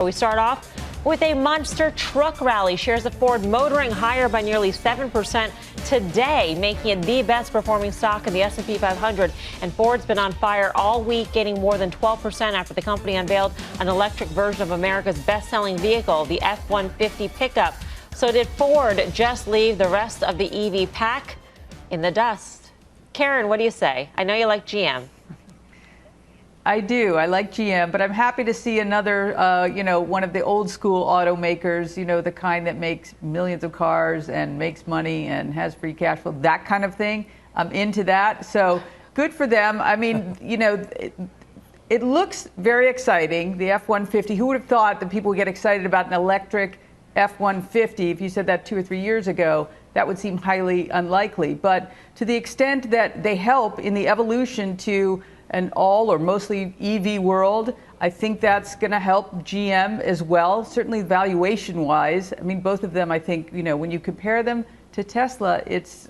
We start off with a monster truck rally. Shares of Ford motoring higher by nearly 7% today, making it the best performing stock in the S&P 500. And Ford's been on fire all week, gaining more than 12% after the company unveiled an electric version of America's best-selling vehicle, the F-150 pickup. So did Ford just leave the rest of the EV pack in the dust? Karen, what do you say? I know you like GM. I do. I like GM, but I'm happy to see another, one of the old school automakers, the kind that makes millions of cars and makes money and has free cash flow, that kind of thing. I'm into that. So good for them. I mean, it looks very exciting, the F-150. Who would have thought that people would get excited about an electric F-150? If you said that 2 or 3 years ago, that would seem highly unlikely. But to the extent that they help in the evolution to an all or mostly EV world, I think that's going to help GM as well, certainly valuation-wise. I mean, both of them, I think, when you compare them to Tesla,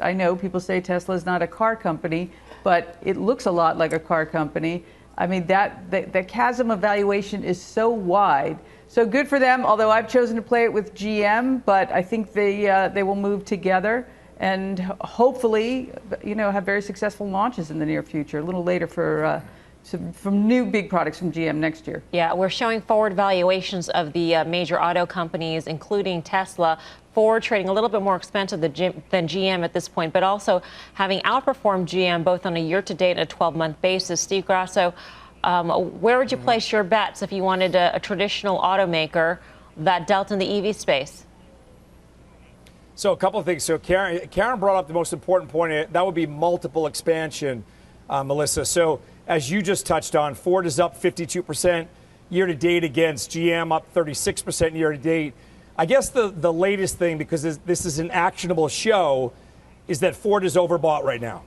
I know people say Tesla is not a car company, but it looks a lot like a car company. I mean, the chasm of valuation is so wide. So good for them, although I've chosen to play it with GM, but I think they will move together and hopefully, have very successful launches in the near future. A little later for some new big products from GM next year. Yeah, we're showing forward valuations of the major auto companies, including Tesla. Ford trading a little bit more expensive than GM at this point, but also having outperformed GM both on a year-to-date and a 12-month basis. Steve Grasso, where would you place your bets if you wanted a traditional automaker that dealt in the EV space? So a couple of things. So Karen brought up the most important point. That would be multiple expansion, Melissa. So as you just touched on, Ford is up 52% year to date against GM, up 36% year to date. I guess the latest thing, because this is an actionable show, is that Ford is overbought right now.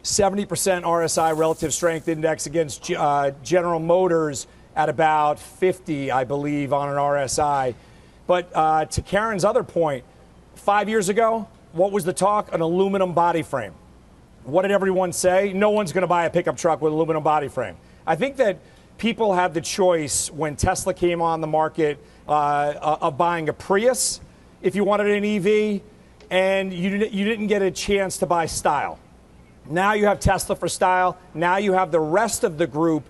70% RSI relative strength index against General Motors at about 50, I believe, on an RSI. But to Karen's other point, 5 years ago, what was the talk? An aluminum body frame. What did everyone say? No one's going to buy a pickup truck with an aluminum body frame. I think that people had the choice when Tesla came on the market of buying a Prius if you wanted an EV, and you didn't get a chance to buy style. Now you have Tesla for style. Now you have the rest of the group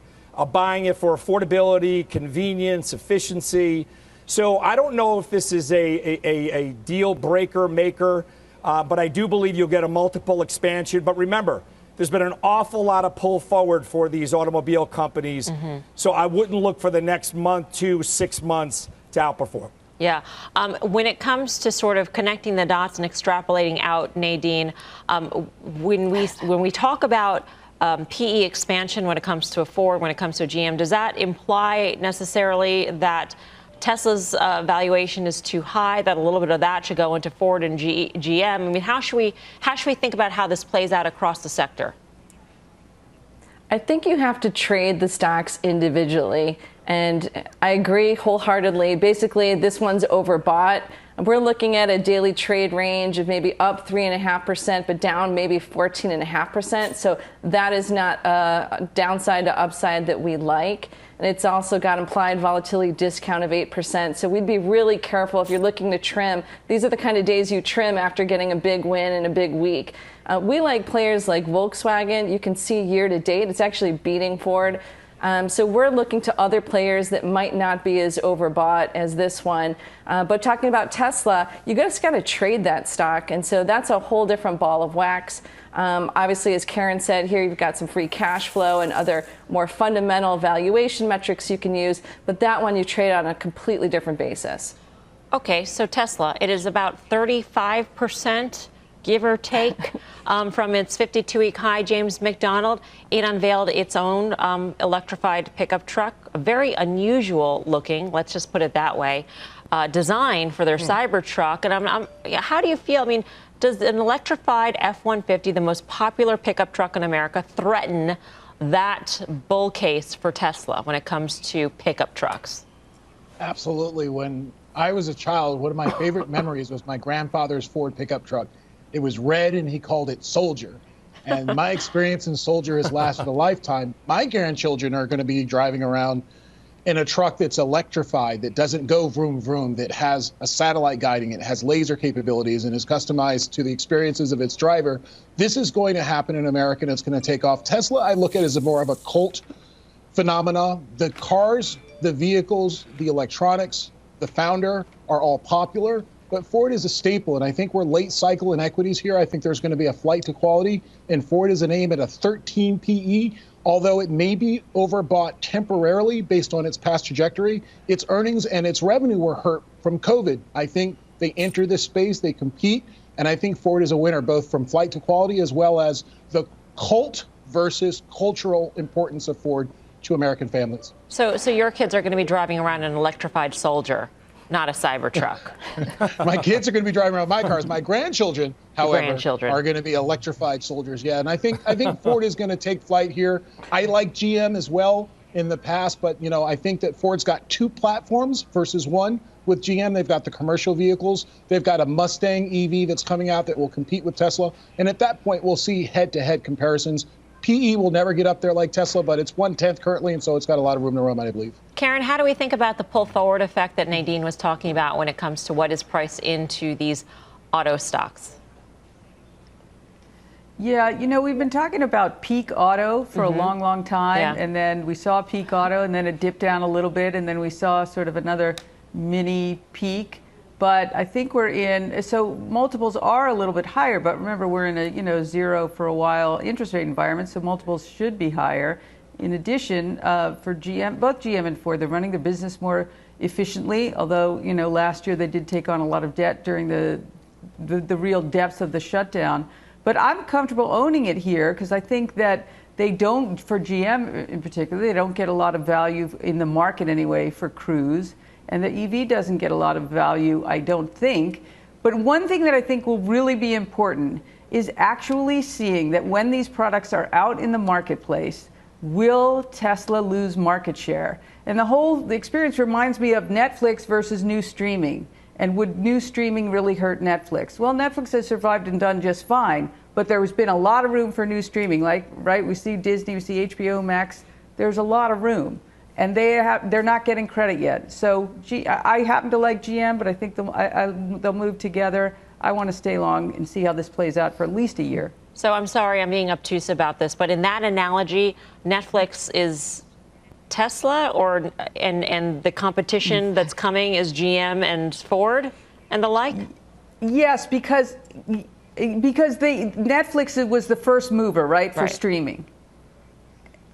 buying it for affordability, convenience, efficiency. So I don't know if this is a deal breaker maker, but I do believe you'll get a multiple expansion. But remember, there's been an awful lot of pull forward for these automobile companies. Mm-hmm. So I wouldn't look for the next month to 6 months to outperform. Yeah. When it comes to sort of connecting the dots and extrapolating out, Nadine, when we talk about PE expansion when it comes to a Ford, when it comes to a GM, does that imply necessarily that Tesla's valuation is too high, that a little bit of that should go into Ford and GM? I mean, how should we think about how this plays out across the sector? I think you have to trade the stocks individually. And I agree wholeheartedly. Basically, this one's overbought. We're looking at a daily trade range of maybe up 3.5%, but down maybe 14.5%. So that is not a downside to upside that we like. And it's also got implied volatility discount of 8%. So we'd be really careful if you're looking to trim. These are the kind of days you trim after getting a big win in a big week. We like players like Volkswagen. You can see year to date, it's actually beating Ford. So we're looking to other players that might not be as overbought as this one. But talking about Tesla, you just got to trade that stock. And so that's a whole different ball of wax. Obviously, as Karen said here, you've got some free cash flow and other more fundamental valuation metrics you can use. But that one you trade on a completely different basis. OK, so Tesla, it is about 35%. Give or take, from its 52-week high. James McDonald, it unveiled its own electrified pickup truck, a very unusual looking, let's just put it that way, design for their Cybertruck. And how do you feel? I mean, does an electrified F-150, the most popular pickup truck in America, threaten that bull case for Tesla when it comes to pickup trucks? Absolutely. When I was a child, one of my favorite memories was my grandfather's Ford pickup truck. It was red, and he called it Soldier. And my experience in Soldier has lasted a lifetime. My grandchildren are going to be driving around in a truck that's electrified, that doesn't go vroom vroom, that has a satellite guiding it, has laser capabilities, and is customized to the experiences of its driver, this is going to happen in America, and it's going to take off. Tesla, I look at as more of a cult phenomena. The cars, the vehicles, the electronics, the founder are all popular, but Ford is a staple, and I think we're late cycle in equities here. I think there's going to be a flight to quality, and Ford is an aim at a 13 PE. Although it may be overbought temporarily based on its past trajectory, its earnings and its revenue were hurt from COVID. I think they enter this space, they compete, and I think Ford is a winner, both from flight to quality as well as the cult versus cultural importance of Ford to American families. So your kids are going to be driving around an electrified Soldier, not a Cybertruck. My kids are going to be driving around my cars. My grandchildren, however, are going to be electrified Soldiers. Yeah, and I think Ford is going to take flight here. I like GM as well in the past, but I think that Ford's got two platforms versus one. With GM, they've got the commercial vehicles. They've got a Mustang EV that's coming out that will compete with Tesla. And at that point, we'll see head-to-head comparisons. PE will never get up there like Tesla, but it's 1/10 currently, and so it's got a lot of room to run, I believe. Karen, how do we think about the pull-forward effect that Nadine was talking about when it comes to what is priced into these auto stocks? Yeah, we've been talking about peak auto for a long, long time, and then we saw peak auto, and then it dipped down a little bit, and then we saw sort of another mini peak. But I think we're in, so multiples are a little bit higher, but remember we're in a, zero for a while interest rate environment, so multiples should be higher. In addition, for GM, both GM and Ford, they're running their business more efficiently, although, last year they did take on a lot of debt during the real depths of the shutdown. But I'm comfortable owning it here because I think that they don't, for GM in particular, they don't get a lot of value in the market anyway for Cruise. And the EV doesn't get a lot of value, I don't think. But one thing that I think will really be important is actually seeing that when these products are out in the marketplace, will Tesla lose market share? And the experience reminds me of Netflix versus new streaming. And would new streaming really hurt Netflix? Well, Netflix has survived and done just fine, but there has been a lot of room for new streaming. We see Disney, we see HBO Max. There's a lot of room. And they're not getting credit yet. So I happen to like GM, but I think they'll move together. I want to stay long and see how this plays out for at least a year. So I'm sorry I'm being obtuse about this, but in that analogy, Netflix is Tesla, and the competition that's coming is GM and Ford and the like? Yes, because Netflix was the first mover, right, for streaming.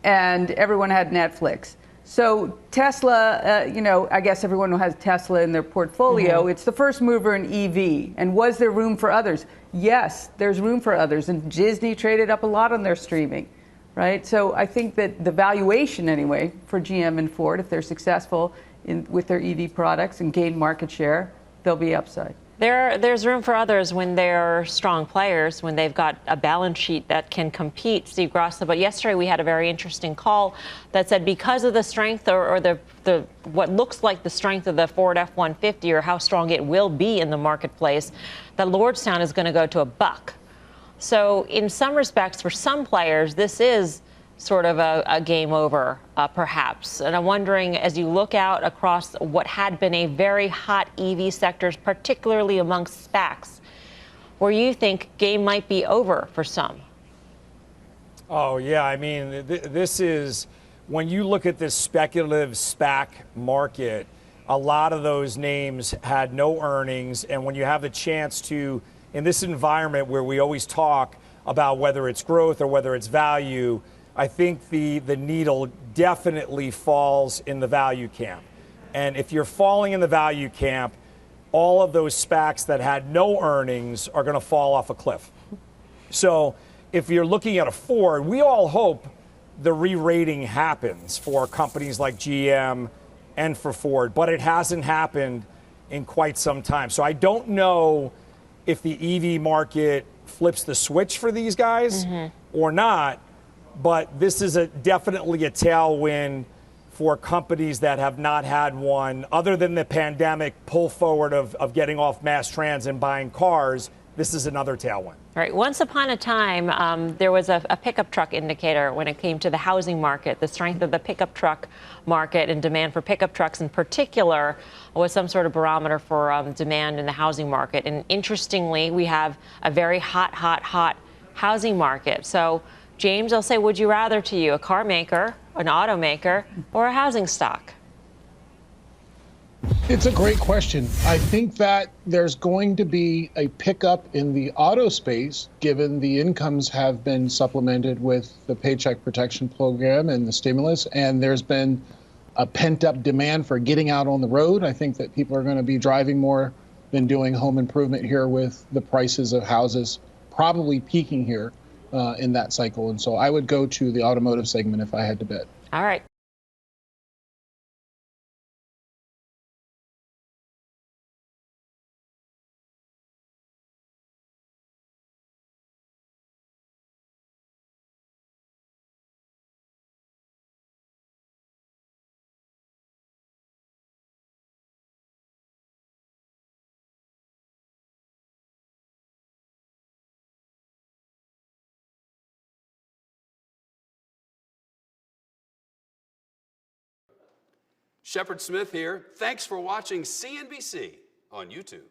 And everyone had Netflix. So Tesla, I guess everyone who has Tesla in their portfolio, it's the first mover in EV. And was there room for others? Yes, there's room for others. And Disney traded up a lot on their streaming, right? So I think that the valuation, anyway, for GM and Ford, if they're successful with their EV products and gain market share, they'll be upside. There's room for others when they're strong players, when they've got a balance sheet that can compete, Steve Grosso. But yesterday we had a very interesting call that said because of the strength or the what looks like the strength of the Ford F-150 or how strong it will be in the marketplace, that Lordstown is going to go to $1. So in some respects, for some players, this is sort of a game over, perhaps. And I'm wondering, as you look out across what had been a very hot EV sectors, particularly amongst SPACs, where you think game might be over for some? Oh, yeah. I mean, this is, when you look at this speculative SPAC market, a lot of those names had no earnings. And when you have the chance to, in this environment where we always talk about whether it's growth or whether it's value, I think the needle definitely falls in the value camp. And if you're falling in the value camp, all of those SPACs that had no earnings are going to fall off a cliff. So if you're looking at a Ford, we all hope the re-rating happens for companies like GM and for Ford, but it hasn't happened in quite some time. So I don't know if the EV market flips the switch for these guys or not. But this is definitely a tailwind for companies that have not had one, other than the pandemic pull forward of getting off mass trans and buying cars. this is another tailwind. All right. Once upon a time, there was a pickup truck indicator when it came to the housing market. The strength of the pickup truck market and demand for pickup trucks in particular was some sort of barometer for demand in the housing market. And interestingly, we have a very hot housing market. So, James, I'll say, would you rather to you, a car maker, an automaker, or a housing stock? It's a great question. I think that there's going to be a pickup in the auto space, given the incomes have been supplemented with the Paycheck Protection Program and the stimulus, and there's been a pent-up demand for getting out on the road. I think that people are going to be driving more than doing home improvement here, with the prices of houses probably peaking here in that cycle. And so I would go to the automotive segment if I had to bet. All right. Shepard Smith here. Thanks for watching CNBC on YouTube.